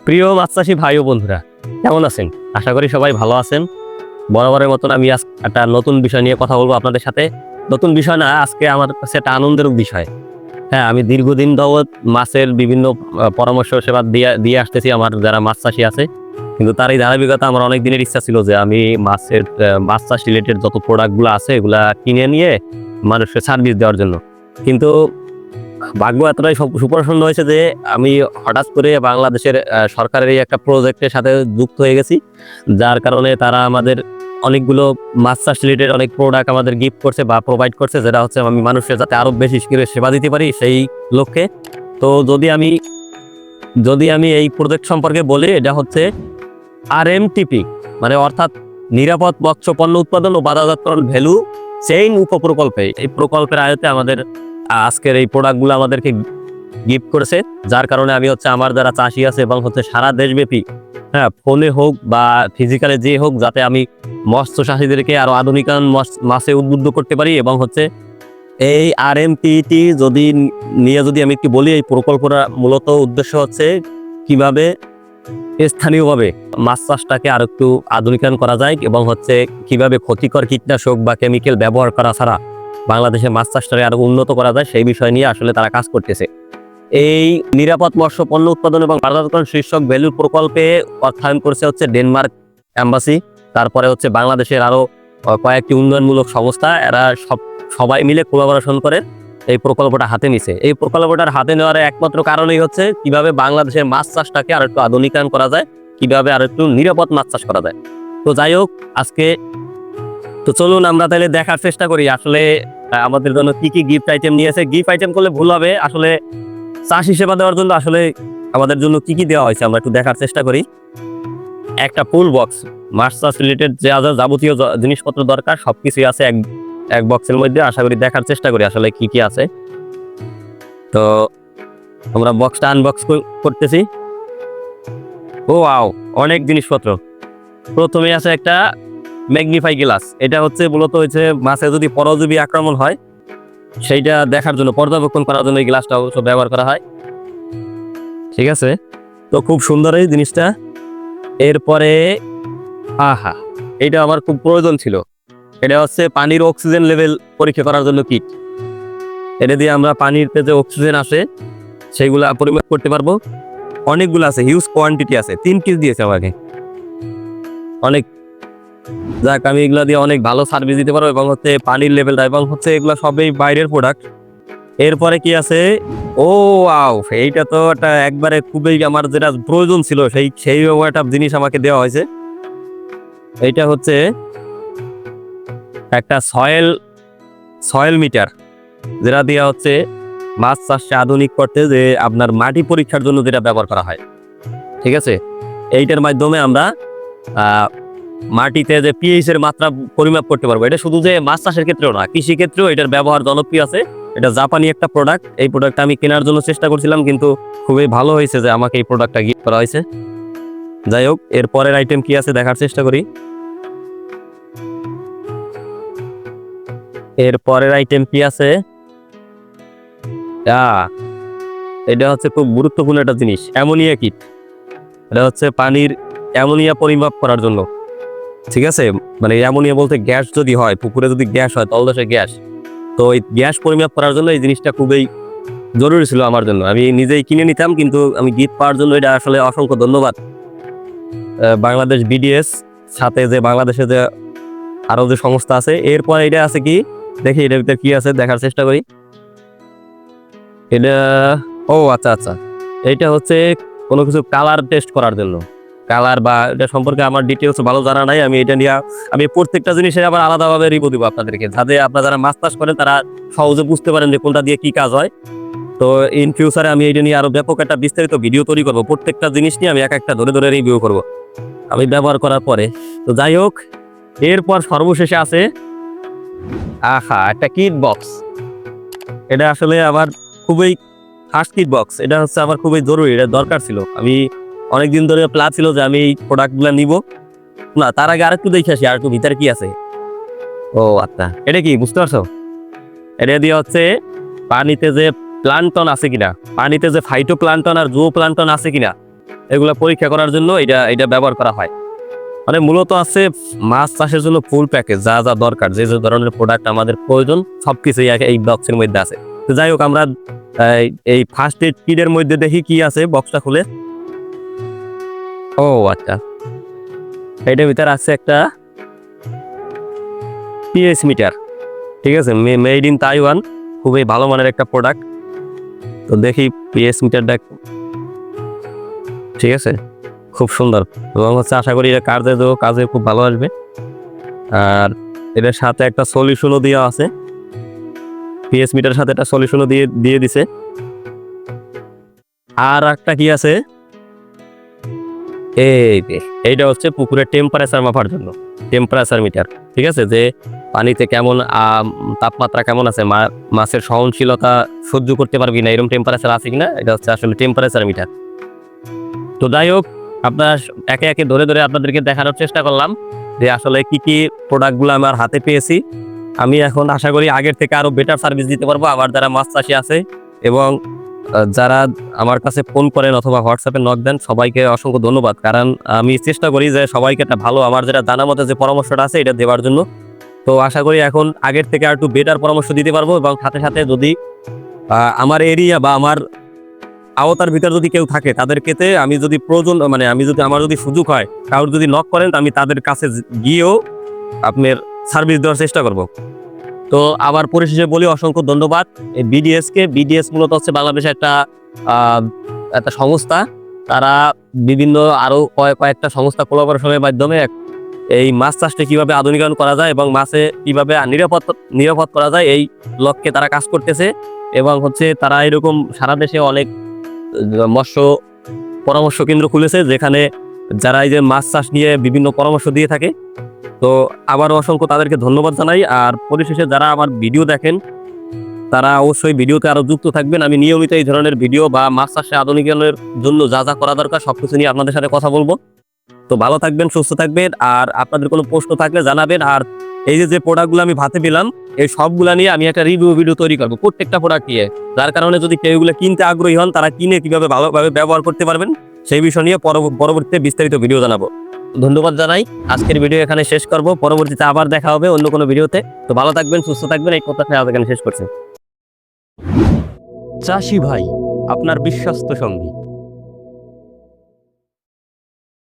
প্রিয় মাছ চাষী ভাই ও বন্ধুরা, কেমন আছেন? আশা করি সবাই ভালো আছেন। বরাবরের মতন আমি আজ একটা নতুন বিষয় নিয়ে কথা বলবো আপনাদের সাথে। নতুন বিষয় না, আজকে আমার কাছে একটা আনন্দের বিষয়। হ্যাঁ, আমি দীর্ঘদিন যাবৎ মাছের বিভিন্ন পরামর্শ সেবা দিয়ে আসতেছি আমার যারা মাছ চাষী আছে। কিন্তু তার এই ধারাবাহিকতা আমার অনেক দিনের ইচ্ছা ছিল যে আমি মাছ চাষ রিলেটেড যত প্রোডাক্টগুলো আছে এগুলা কিনে নিয়ে মানুষকে সার্ভিস দেওয়ার জন্য। কিন্তু ভাগ্য এতটাই সুপ্রসন্ন হয়েছে যে আমি হঠাৎ করে বাংলাদেশের সরকারের এই একটা প্রজেক্টের সাথে যুক্ত হয়ে গেছি, যার কারণে তারা আমাদের অনেকগুলো মাছ চাষ রিলেটেড অনেক প্রোডাক্ট আমাদের গিফট করছে বা প্রোভাইড করছে, যেটা হচ্ছে আমি মানুষের যাতে আরো বেশি করে সেবা দিতে পারি সেই লক্ষ্যে। তো যদি আমি এই প্রজেক্ট সম্পর্কে বলি, এটা হচ্ছে RMTP, মানে অর্থাৎ নিরাপদ মৎস্য পণ্য উৎপাদন ও বাজারজাতকরণ ভ্যালু চেইন উপপ্রকল্পে। এই প্রকল্পের আয়তে আমাদের আজকের এই প্রোডাক্টগুলো আমাদেরকে গিফট করেছে, যার কারণে আমি আমার যারা চাষি আছে এবং সারা দেশব্যাপী, হ্যাঁ, ফোনে হোক বা ফিজিক্যালি যে হোক, যাতে আমি মৎস্য চাষিদেরকে আরো আধুনিকায়ন মাছে উদ্বুদ্ধ করতে পারি। এবং এই RMTP যদি আমি একটু বলি, এই প্রকল্পটা মূলত উদ্দেশ্য হচ্ছে কিভাবে স্থানীয়ভাবে মাছ চাষটাকে আরো একটু আধুনিকায়ন করা যায় এবং কিভাবে ক্ষতিকর কীটনাশক বা কেমিক্যাল ব্যবহার করা ছাড়া বাংলাদেশের মাছ চাষটাকে আরো উন্নত করা যায়, সেই বিষয় নিয়ে আসলে তারা কাজ করতেছে। এই নিরাপদ মৎস্য পণ্য উৎপাদন এবং বাজারজাতকরণ শীর্ষক ভ্যালু প্রকল্পে অর্থায়ন করেছে ডেনমার্ক এম্বাসি, তারপরে বাংলাদেশের আরো কয়েকটি উন্নয়নমূলক সংস্থা। এরা সবাই মিলে কোলাবোরেশন করে এই প্রকল্পটা হাতে নিছে। এই প্রকল্পটার হাতে নেওয়ার একমাত্র কারণই হচ্ছে কিভাবে বাংলাদেশের মাছ চাষটাকে আরো একটু আধুনিকায়ন করা যায়, কিভাবে আরো একটু নিরাপদ মাছ চাষ করা যায়। তো যাই হোক, আজকে তো চলুন আমরা তাহলে দেখার চেষ্টা করি আসলে আমাদের জন্য কি কি গিফট আইটেম নিয়েছে। গিফট আইটেম করলে ভুল হবে, আসলে চাষি সেবা দেওয়ার জন্য আসলে আমাদের জন্য কি কি দেওয়া হয়েছে আমরা একটু দেখার চেষ্টা করি। একটা ফুল বক্স, মাছ চাষ রিলেটেড যে যাবতীয় জিনিসপত্র দরকার সবকিছুই আছে এক বক্সের মধ্যে। আশা করি দেখার চেষ্টা করি আসলে কি কি আছে। তো আমরা বক্সটা আনবক্স করতেছি। ও ওয়াও, অনেক জিনিসপত্র। প্রথমে আছে একটা ম্যাগনিফাই গ্লাস। এটা মূলত মাছে যদি পরজীবী আক্রমণ হয় সেইটা দেখার জন্য, পর্যবেক্ষণ করার জন্য এই গ্লাসটা অবশ্য ব্যবহার করা হয়। ঠিক আছে, তো খুব সুন্দর এই জিনিসটা। এরপরে এটা আমার খুব প্রয়োজন ছিল। এটা পানির অক্সিজেন লেভেল পরীক্ষা করার জন্য কিট। এটা দিয়ে আমরা পানিতে যে অক্সিজেন আসে সেগুলা পরিমাপ করতে পারবো। অনেকগুলো আছে, হিউজ কোয়ান্টিটি আছে। 3 পিস দিয়েছে আমাকে, অনেক। যাক, আমি এগুলা দিয়ে অনেক ভালো সার্ভিস দিতে পারবো এবং পানির লেভেলটা, এবং এগুলা সবই বাইরের প্রোডাক্ট। এরপরে কি আছে? ও ওয়াও, এইটা তো একবারে খুবই আমার যেটা প্রয়োজন ছিল সেই একটা জিনিস আমাকে দেওয়া হয়েছে। এইটা একটা সয়েল মিটার, যেটা দিয়ে মাছ চাষে আধুনিক করতে যে আপনার মাটি পরীক্ষার জন্য যেটা ব্যবহার করা হয়। ঠিক আছে, এইটার মাধ্যমে আমরা মাটিতে যে পিএইচ এর মাত্রা পরিমাপ করতে পারবো। এটা শুধু যে মাছ চাষের ক্ষেত্রেও না, কৃষি ক্ষেত্রেও এটার ব্যবহার জনপ্রিয় আছে। এটা জাপানি একটা প্রোডাক্ট। এই প্রোডাক্টটা আমি কেনার জন্য চেষ্টা করছিলাম, কিন্তু খুবই ভালো হয়েছে যে আমাকে এই প্রোডাক্টটা গিফট করা হয়েছে। যাই হোক, এর পরের আইটেম কি আছে দেখার চেষ্টা করি। এর পরের আইটেম কি আছে? এটা খুব গুরুত্বপূর্ণ একটা জিনিস, অ্যামোনিয়া কিট। এটা পানির অ্যামোনিয়া পরিমাপ করার জন্য। ঠিক আছে, মানে অ্যামোনিয়া বলতে গ্যাস যদি হয়, পুকুরে যদি গ্যাস হয়, তলদেশে গ্যাস, তো এই গ্যাস পরিমাপ করার জন্য এই জিনিসটা খুবই জরুরি ছিল আমার জন্য। আমি নিজেই কিনে নিতাম, কিন্তু আমি গিফট পাওয়ার জন্য এটা আসলে অসংখ্য ধন্যবাদ বাংলাদেশ BDS, সাথে যে বাংলাদেশে যে আরো যে সংস্থা আছে। এরপর এটা আছে কি দেখি, এটার ভিতরে কি আছে দেখার চেষ্টা করি। এটা আচ্ছা, এইটা কোনো কিছু কালার টেস্ট করার জন্য। কালার বা এটা সম্পর্কে আমার ডিটেলস ভালো জানা নাই। আমি প্রত্যেকটা জিনিসের আবার আলাদাভাবে রিভিউ দিব আপনাদেরকে, যাতে আপনারা যারা মাছ চাষ করেন তারা সহজে বুঝতে পারেন যে কোনটা দিয়ে কি কাজ হয়। তো ইন ফিউচারে আমি এটা নিয়ে আরো ব্যাপক একটা বিস্তারিত ভিডিও তৈরি করবো। প্রত্যেকটা জিনিস নিয়ে আমি একটা ধরে রিভিউ করব আমি ব্যবহার করার পরে। তো যাই হোক, এরপর সর্বশেষে আছে একটা কিট বক্স। এটা আসলে আমার খুবই ফার্স্ট কিট বক্স। এটা আমার খুবই জরুরি, এটা দরকার ছিল। আমি অনেকদিন ধরে প্ল্যান ছিল যে আমি এই প্রোডাক্টগুলো নিব। না, তার আগে আরেকটু দেখে আসি আর একটু ভিতরে কি আছে। আচ্ছা, এটা কি বুঝতে পারছো? এটা দিয়ে পানিতে যে প্লান্টন আছে কিনা, পানিতে যে ফাইটো প্লান্টন আর জুও প্লান্টন আছে কিনা, এগুলা পরীক্ষা করার জন্য এটা এটা ব্যবহার করা হয়। মানে মূলত আছে মাছ চাষের জন্য ফুল প্যাকেজ, যা যা দরকার, যে যে ধরনের প্রোডাক্ট আমাদের প্রয়োজন সবকিছুই এই বক্সের মধ্যে আছে। তো যাই হোক, আমরা এই ফার্স্ট এড কিটের মধ্যে দেখি কি আছে বক্সটা খুলে। ও আচ্ছা, এটার ভিতরে আছে একটা পিএস মিটার। ঠিক আছে, মেড ইন তাইওয়ান, খুবই ভালো মানের একটা প্রোডাক্ট। তো দেখি পিএস মিটারটা। ঠিক আছে, খুব সুন্দর এবং হচ্ছে আশা করি এটা কাজে খুব ভালো আসবে। আর এটার সাথে একটা সলিউশনও দেওয়া আছে, পিএস মিটারের সাথে একটা সলিউশনও দিয়ে দিছে। আর একটা কি আছে, এইটা হচ্ছে পুকুরের টেম্পারেচার মাপার জন্য, টেম্পারেচার মিটার। ঠিক আছে, যে পানিতে কেমন তাপমাত্রা কেমন আছে, মাছের সহনশীলতা সহ্য করতে পারবি না এরকম টেম্পারেচার আছে কিনা, এটা হচ্ছে আসলে টেম্পারেচার মিটার। তো যাই হোক, আপনার একে একে ধরে ধরে আপনাদেরকে দেখানোর চেষ্টা করলাম যে আসলে কি কি প্রোডাক্টগুলো আমার হাতে পেয়েছি। আমি এখন আশা করি আগের থেকে আরো বেটার সার্ভিস দিতে পারবো। আবার যারা মাছ চাষি আছে এবং যারা আমার কাছে ফোন করেন অথবা হোয়াটসঅ্যাপে নক দেন, সবাইকে অসংখ্য ধন্যবাদ। কারণ আমি চেষ্টা করি যে সবাইকে একটা ভালো, আমার যেটা জানা মতে যে পরামর্শটা আছে এটা দেওয়ার জন্য। তো আশা করি এখন আগের থেকে আর একটু বেটার পরামর্শ দিতে পারবো। এবং সাথে সাথে যদি আমার এরিয়া বা আমার আওতার ভিতর যদি কেউ থাকে, তাদেরকে আমি যদি প্রয়োজন, মানে আমার যদি সুযোগ হয়, কারোর যদি নক করেন, আমি তাদের কাছে গিয়েও আপনার সার্ভিস দেওয়ার চেষ্টা করব। তো আবার পরিশেষে বলি অসংখ্য ধন্যবাদ এই বিডিএস মূলত হচ্ছে বাংলাদেশের একটা সংস্থা। তারা বিভিন্ন আরো কয়েকটা সংস্থা কোলাবোরেশনের মাধ্যমে এই মাছ চাষটা কিভাবে আধুনিকায়ন করা যায় এবং মাছে কিভাবে নিরাপদ করা যায়, এই লক্ষ্যে তারা কাজ করতেছে। এবং হচ্ছে তারা এরকম সারা দেশে অনেক মৎস্য পরামর্শ কেন্দ্র খুলেছে, যেখানে যারা এই যে মাছ চাষ নিয়ে বিভিন্ন পরামর্শ দিয়ে থাকে। তো আবারও অসংখ্য তাদেরকে ধন্যবাদ জানাই। আর পরিশেষে যারা আমার ভিডিও দেখেন, তারা অবশ্যই ভিডিওতে আরো যুক্ত থাকবেন। আমি নিয়মিত এই ধরনের ভিডিও বা মাছ চাষে আধুনিকায়নের জন্য যা যা করা দরকার সবকিছু নিয়ে আপনাদের সাথে কথা বলবো। তো ভালো থাকবেন, সুস্থ থাকবেন, আর আপনাদের কোনো প্রশ্ন থাকলে জানাবেন। আর এই যে প্রোডাক্টগুলো আমি ভাতে পেলাম, এই সবগুলা নিয়ে আমি একটা রিভিউ ভিডিও তৈরি করবো প্রত্যেকটা প্রোডাক্ট নিয়ে, যার কারণে যদি কেউ এগুলো কিনতে আগ্রহী হন, তারা কিনে কিভাবে ভালোভাবে ব্যবহার করতে পারবেন সেই বিষয় নিয়ে পরবর্তীতে বিস্তারিত ভিডিও জানাবো। ধন্যবাদ জানাই। আজকের ভিডিও এখানে শেষ করব, পরবর্তীতে আবার দেখা হবে অন্য কোনো ভিডিওতে। তো ভালো থাকবেন, সুস্থ থাকবেন, এই কথা এখানে শেষ করছি। চাষি ভাই, আপনার বিশ্বস্ত সঙ্গী।